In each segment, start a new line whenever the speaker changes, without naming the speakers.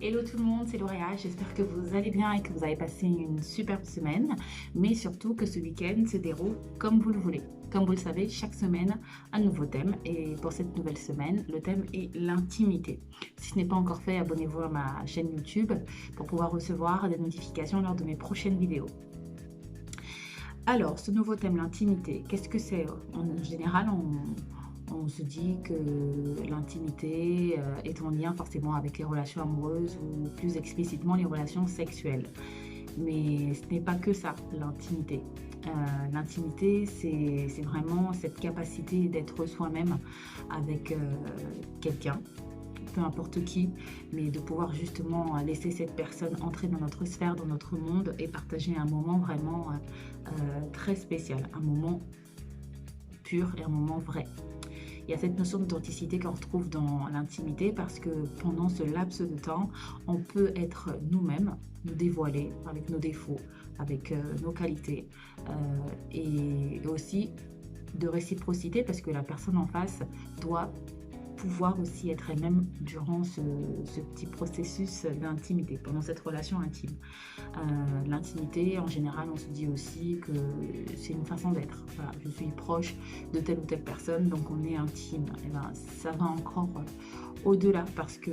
Hello tout le monde, c'est Lauréat. J'espère que vous allez bien et que vous avez passé une superbe semaine, mais surtout que ce week-end se déroule comme vous le voulez. Comme vous le savez, chaque semaine, un nouveau thème. Et pour cette nouvelle semaine, le thème est l'intimité. Si ce n'est pas encore fait, abonnez-vous à ma chaîne YouTube pour pouvoir recevoir des notifications lors de mes prochaines vidéos. Alors, ce nouveau thème, l'intimité, qu'est-ce que c'est? En général, on se dit que l'intimité est en lien forcément avec les relations amoureuses ou plus explicitement les relations sexuelles. Mais ce n'est pas que ça, l'intimité. L'intimité, c'est vraiment cette capacité d'être soi-même avec quelqu'un, peu importe qui, mais de pouvoir justement laisser cette personne entrer dans notre sphère, dans notre monde et partager un moment vraiment très spécial, un moment pur et un moment vrai. Il y a cette notion d'authenticité qu'on retrouve dans l'intimité parce que pendant ce laps de temps, on peut être nous-mêmes, nous dévoiler avec nos défauts, avec nos qualités et aussi de réciprocité parce que la personne en face doit pouvoir aussi être elle-même durant ce petit processus d'intimité, pendant cette relation intime. L'intimité, en général, on se dit aussi que c'est une façon d'être. Voilà, je suis proche de telle ou telle personne, donc on est intime. Et ben, ça va encore au-delà parce que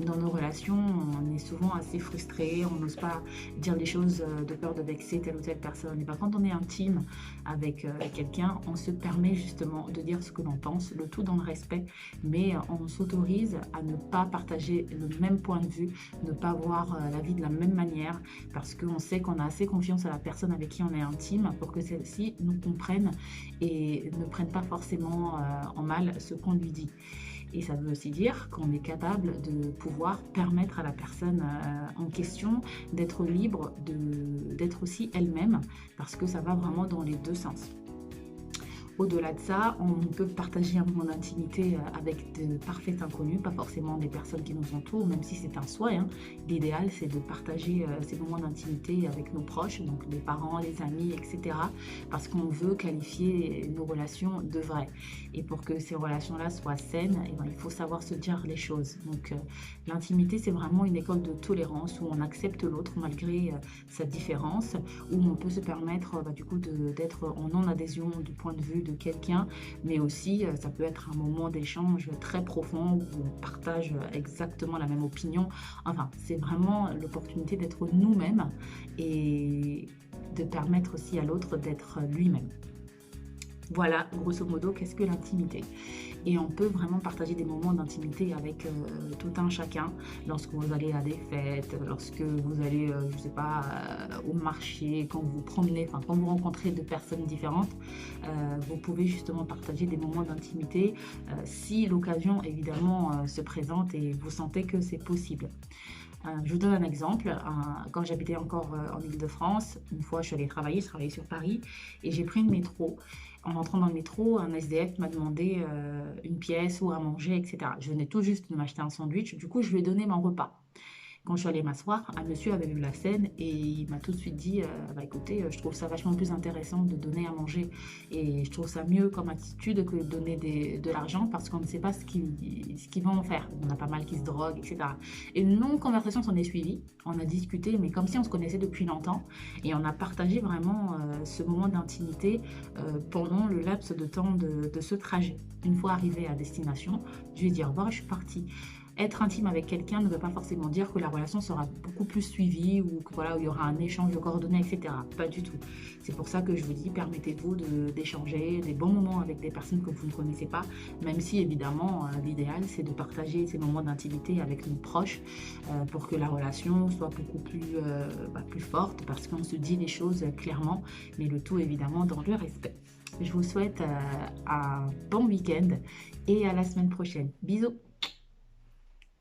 dans nos relations, on est souvent assez frustré, on n'ose pas dire les choses de peur de vexer telle ou telle personne. Et bien, quand on est intime avec quelqu'un, on se permet justement de dire ce que l'on pense, le tout dans le respect, mais on s'autorise à ne pas partager le même point de vue, ne pas voir la vie de la même manière, parce qu'on sait qu'on a assez confiance à la personne avec qui on est intime pour que celle-ci nous comprenne et ne prenne pas forcément en mal ce qu'on lui dit. Et ça veut aussi dire qu'on est capable de pouvoir permettre à la personne en question d'être libre, d'être aussi elle-même, parce que ça va vraiment dans les deux sens. Au-delà de ça, on peut partager un moment d'intimité avec de parfaits inconnus, pas forcément des personnes qui nous entourent, même si c'est un souhait. L'idéal, c'est de partager ces moments d'intimité avec nos proches, donc les parents, les amis, etc. Parce qu'on veut qualifier nos relations de vraies. Et pour que ces relations-là soient saines, eh ben, il faut savoir se dire les choses. Donc l'intimité, c'est vraiment une école de tolérance où on accepte l'autre malgré sa différence, où on peut se permettre du coup d'être en non-adhésion du point de vue de quelqu'un, mais aussi ça peut être un moment d'échange très profond où on partage exactement la même opinion. Enfin, c'est vraiment l'opportunité d'être nous-mêmes et de permettre aussi à l'autre d'être lui-même. Voilà, grosso modo, qu'est-ce que l'intimité? Et on peut vraiment partager des moments d'intimité avec tout un chacun lorsque vous allez à des fêtes, lorsque vous allez, je sais pas, au marché, quand vous promenez, enfin quand vous rencontrez deux personnes différentes, vous pouvez justement partager des moments d'intimité si l'occasion évidemment se présente et vous sentez que c'est possible. Je vous donne un exemple. Quand j'habitais encore en Île-de-France, une fois je suis allée travailler, je travaillais sur Paris, et j'ai pris le métro. En entrant dans le métro, un SDF m'a demandé une pièce ou à manger, etc. Je venais tout juste de m'acheter un sandwich, du coup je lui ai donné mon repas. Quand je suis allée m'asseoir, un monsieur avait vu la scène et il m'a tout de suite dit bah écoutez, je trouve ça vachement plus intéressant de donner à manger et je trouve ça mieux comme attitude que de donner de l'argent parce qu'on ne sait pas ce qu'ils vont en faire. On a pas mal qui se droguent, etc. Et une longue conversation s'en est suivie. On a discuté, mais comme si on se connaissait depuis longtemps et on a partagé vraiment ce moment d'intimité pendant le laps de temps de ce trajet. Une fois arrivé à destination, je lui ai dit au revoir, je suis partie. Être intime avec quelqu'un ne veut pas forcément dire que la relation sera beaucoup plus suivie ou que voilà, où il y aura un échange de coordonnées, etc. Pas du tout. C'est pour ça que je vous dis, permettez-vous d'échanger des bons moments avec des personnes que vous ne connaissez pas, même si évidemment l'idéal c'est de partager ces moments d'intimité avec nos proches pour que la relation soit beaucoup plus forte parce qu'on se dit les choses clairement, mais le tout évidemment dans le respect. Je vous souhaite un bon week-end et à la semaine prochaine. Bisous!